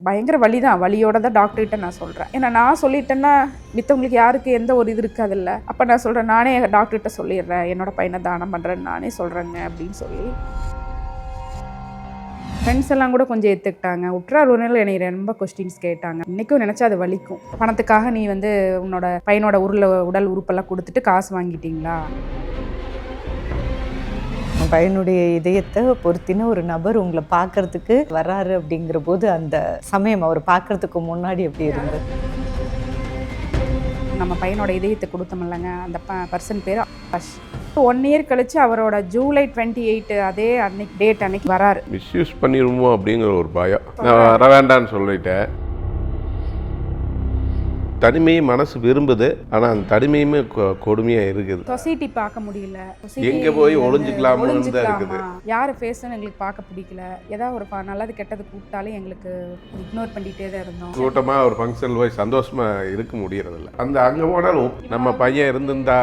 பயங்கர வலி தான். வலியோட தான் டாக்டர்கிட்ட நான் சொல்கிறேன். ஏன்னா நான் சொல்லிட்டேன்னா மித்தவங்களுக்கு யாருக்கு எந்த ஒரு இது இருக்காதில்ல. அப்போ நான் சொல்கிறேன், நானே டாக்டர்கிட்ட சொல்லிடுறேன், என்னோட பையனை தானம் பண்ணுறேன்னு நானே சொல்கிறேங்க அப்படின்னு சொல்லி. ஃப்ரெண்ட்ஸ் எல்லாம் கூட கொஞ்சம் ஏற்றுக்கிட்டாங்க. உற்றார் உறவினர்கள் என்னை ரொம்ப கொஸ்டின்ஸ் கேட்டாங்க. இன்றைக்கும் நினச்சா அது வலிக்கும். பணத்துக்காக நீ உன்னோட பையனோட உடல் உறுப்பெல்லாம் கொடுத்துட்டு காசு வாங்கிட்டீங்களா? பையனுடைய இதயத்தை பொருத்தின ஒரு நபர் உங்களை பார்க்கறதுக்கு வர்றாரு அப்படிங்கிற போது அந்த சமயம் அவர் பார்க்கறதுக்கு முன்னாடி எப்படி இருந்தது? நம்ம பையனோட இதயத்தை கொடுத்தோம்லங்க, அந்த பர்சன் பேர் ஆகாஷ். 1 இயர் கழிச்சு அவரோட ஜூலை 28 அதே டேட் அன்னைக்கு வராரு. மிஸ்யூஸ் பண்ணிடுமோ அப்படிங்கிற ஒரு பயம். நான் வர வேண்டான்னு சொல்லிட்டேன். தனிமையை மனசு விரும்புது, ஆனால் அந்த தனிமையுமே கொடுமையாக இருக்குது. சொசைட்டி பார்க்க முடியல, எங்கே போய் ஒளிஞ்சிக்கலாம்னு தான் இருக்குது. யார் ஃபேஸ்ன்னு எங்களுக்கு பார்க்க பிடிக்கல. ஏதாவது ஒரு நல்லது கெட்டது கூப்பிட்டாலே எங்களுக்கு இக்னோர் பண்ணிகிட்டே தான் இருந்தோம். கூட்டமாக ஒரு ஃபங்க்ஷனில் போய் சந்தோஷமாக இருக்க முடியறதில்ல. அங்கே போனாலும் நம்ம பையன் இருந்திருந்தா